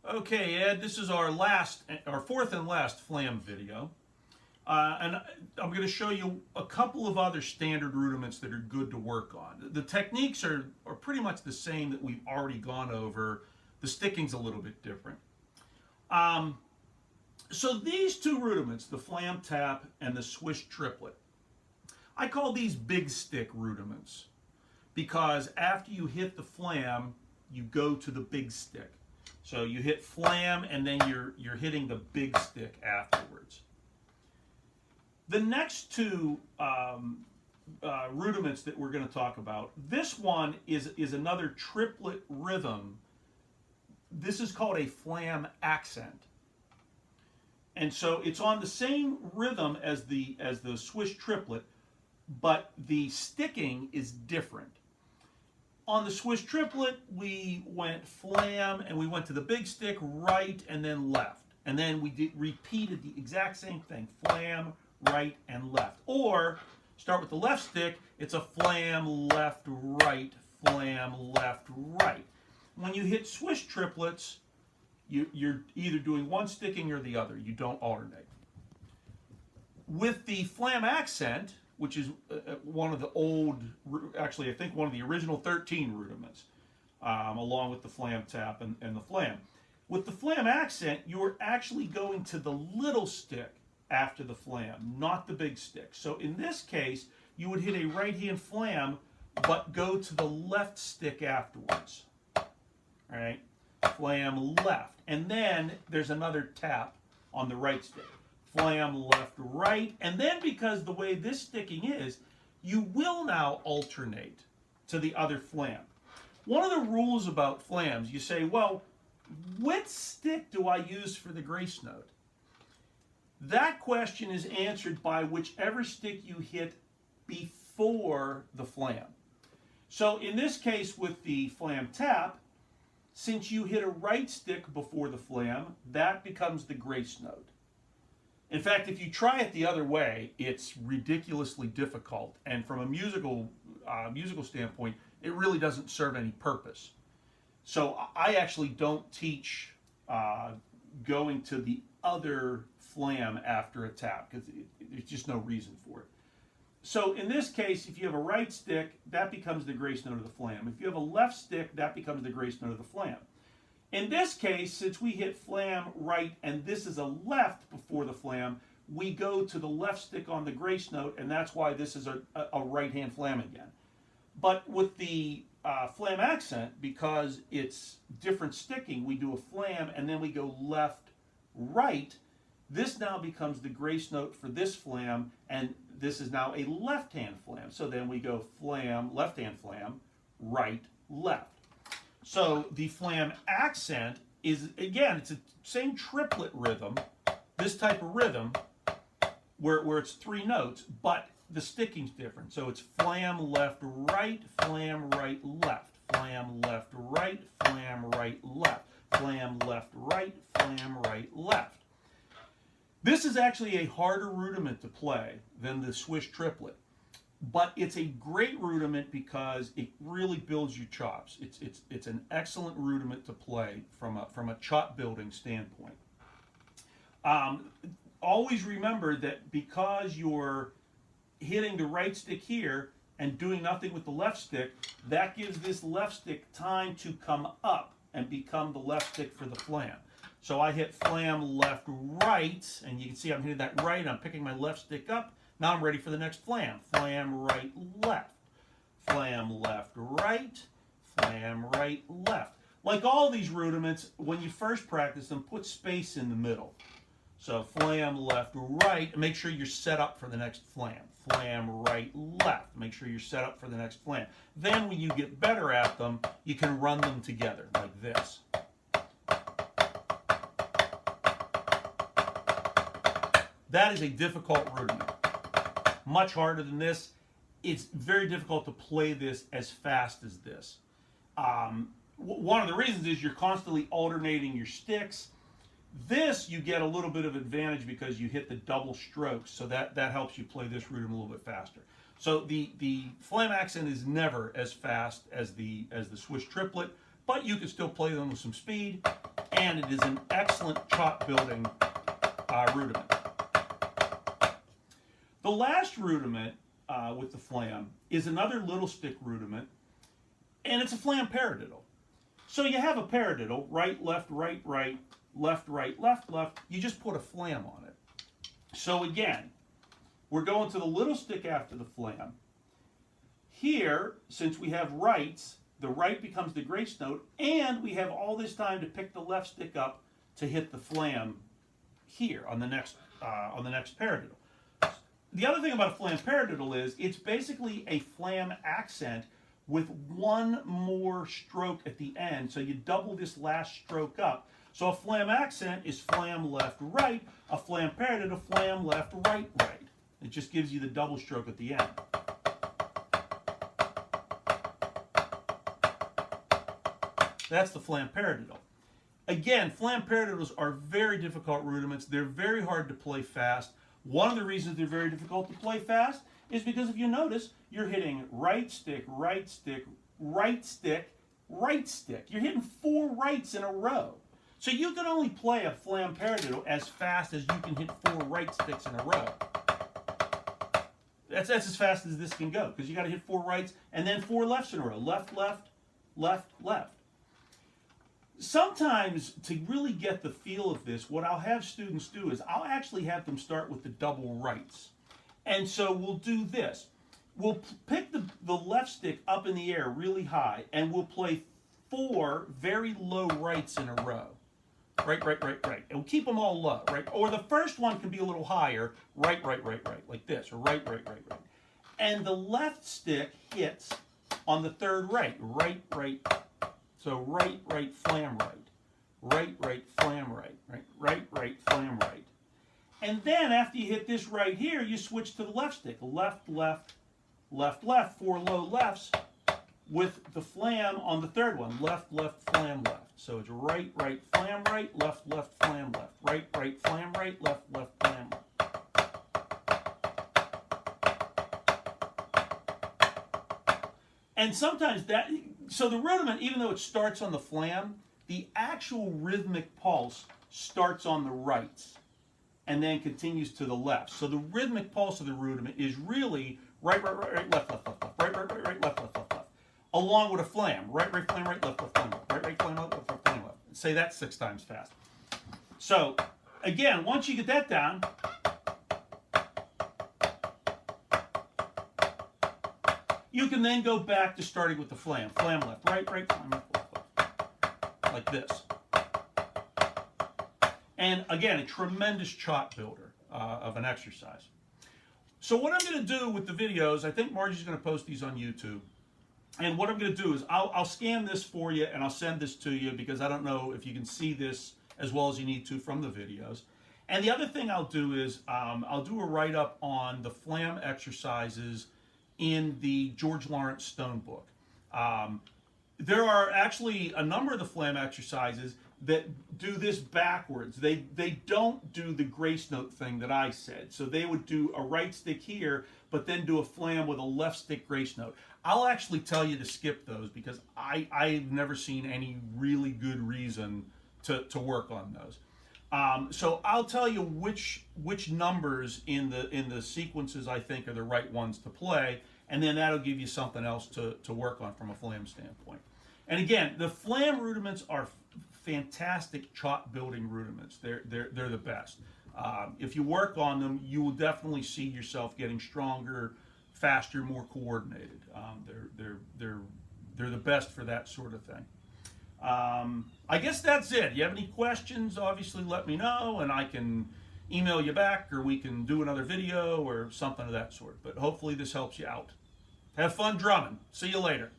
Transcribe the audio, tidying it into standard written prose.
Okay, Ed, this is our fourth and last Flam video. And I'm going to show you a couple of other standard rudiments that are good to work on. The techniques are pretty much the same that we've already gone over. The sticking's a little bit different. So these two rudiments, the Flam tap and the swish triplet, I call these big stick rudiments because after you hit the Flam, you go to the big stick. So you hit Flam and then you're hitting the big stick afterwards. The next two rudiments that we're going to talk about, this one is another triplet rhythm. This is called a Flam accent. And so it's on the same rhythm as the swish triplet, but the sticking is different. On the swish triplet, we went Flam and we went to the big stick, right, and then left. And then we repeated the exact same thing, Flam, right, and left. Or start with the left stick, it's a Flam, left, right, Flam, left, right. When you hit swish triplets, you're either doing one sticking or the other. You don't alternate. With the Flam accent, which is one of the old, actually I think one of the original 13 rudiments, along with the Flam tap and the Flam. With the Flam accent, you're actually going to the little stick after the Flam, not the big stick. So in this case, you would hit a right hand Flam, but go to the left stick afterwards. All right, Flam left. And then there's another tap on the right stick. Flam left, right, and then because the way this sticking is, you will now alternate to the other Flam. One of the rules about Flams, you say, well, which stick do I use for the grace note? That question is answered by whichever stick you hit before the Flam. So in this case with the Flam tap, since you hit a right stick before the Flam, that becomes the grace note. In fact, if you try it the other way, it's ridiculously difficult, and from a musical standpoint, it really doesn't serve any purpose. So I actually don't teach going to the other Flam after a tap because there's just no reason for it. So in this case, if you have a right stick, that becomes the grace note of the Flam. If you have a left stick, that becomes the grace note of the Flam. In this case, since we hit Flam right and this is a left before the Flam, we go to the left stick on the grace note, and that's why this is a right-hand Flam again. But with the Flam accent, because it's different sticking, we do a Flam and then we go left, right. This now becomes the grace note for this Flam, and this is now a left-hand Flam. So then we go Flam, left-hand Flam, right, left. So the Flam accent is, again, it's the same triplet rhythm, this type of rhythm, where it's three notes, but the sticking's different. So it's Flam left, right, Flam right, left, Flam left, right, Flam right, left, Flam left, right, Flam right, left. This is actually a harder rudiment to play than the swish triplet. But it's a great rudiment because it really builds your chops. It's an excellent rudiment to play from a chop building standpoint. Always remember that because you're hitting the right stick here and doing nothing with the left stick, that gives this left stick time to come up and become the left stick for the Flam. So I hit Flam left, right, and you can see I'm hitting that right. I'm picking my left stick up. Now I'm ready for the next Flam. Flam right, left. Flam left, right. Flam right, left. Like all these rudiments, when you first practice them, put space in the middle. So Flam left, right. Make sure you're set up for the next Flam. Flam right, left. Make sure you're set up for the next Flam. Then when you get better at them, you can run them together like this. That is a difficult rudiment. Much harder than this. It's very difficult to play this as fast as this. One of the reasons is you're constantly alternating your sticks. This, you get a little bit of advantage because you hit the double strokes, so that helps you play this rudiment a little bit faster. So the Flam accent is never as fast as the swish triplet, but you can still play them with some speed. and it is an excellent chop building rudiment. The last rudiment with the Flam is another little stick rudiment, and it's a Flam paradiddle. So you have a paradiddle, right, left, left, left. You just put a Flam on it. So again, we're going to the little stick after the Flam. Here, since we have rights, the right becomes the grace note, and we have all this time to pick the left stick up to hit the Flam here on the next paradiddle. The other thing about a Flam paradiddle is it's basically a Flam accent with one more stroke at the end, so you double this last stroke up. So a Flam accent is Flam left right, a Flam paradiddle Flam left right. It just gives you the double stroke at the end. That's the Flam paradiddle. Again, Flam paradiddles are very difficult rudiments. They're very hard to play fast. One of the reasons they're very difficult to play fast is because if you notice, you're hitting right stick, right stick, right stick, right stick. You're hitting 4 rights in a row. So you can only play a Flam paradiddle as fast as you can hit 4 right sticks in a row. That's as fast as this can go, because you got to hit 4 rights and then 4 lefts in a row. Left, left, left, left. Sometimes, to really get the feel of this, what I'll have students do is I'll actually have them start with the double rights. And so we'll do this. We'll pick the left stick up in the air really high, and we'll play 4 very low rights in a row. Right. And we'll keep them all low, right? Or the first one can be a little higher, right, like this, or right. And the left stick hits on the third right, right. So right, Flam right, Flam right, Flam right. And then after you hit this right here, you switch to the left stick. Left, 4 low lefts with the Flam on the third one. Left, Flam left. So it's right, Flam right, left, Flam left. Right, Flam right, left, Flam left. And sometimes so the rudiment, even though it starts on the Flam, the actual rhythmic pulse starts on the rights and then continues to the left. So the rhythmic pulse of the rudiment is really right, left, right, left, along with a Flam. Right, Flam right, left, Flam left. Right, Flam left, Flam left. Say that 6 times fast. So again, once you get that down, you can then go back to starting with the Flam. Flam left, right, Flam left. Like this. And again, a tremendous chop builder of an exercise. So what I'm going to do with the videos, I think Margie's going to post these on YouTube. And what I'm going to do is I'll scan this for you and I'll send this to you because I don't know if you can see this as well as you need to from the videos. And the other thing I'll do is I'll do a write-up on the Flam exercises in the George Lawrence Stone book. There are actually a number of the Flam exercises that do this backwards. They don't do the grace note thing that I said. So they would do a right stick here, but then do a Flam with a left stick grace note. I'll actually tell you to skip those because I've never seen any really good reason to work on those. So I'll tell you which numbers in the sequences I think are the right ones to play, and then that'll give you something else to work on from a Flam standpoint. And again, the Flam rudiments are fantastic chop building rudiments. They're the best. If you work on them, you will definitely see yourself getting stronger, faster, more coordinated. They're the best for that sort of thing. I guess that's it. If you have any questions, obviously let me know, and I can email you back, or we can do another video or something of that sort. But hopefully this helps you out. Have fun drumming. See you later.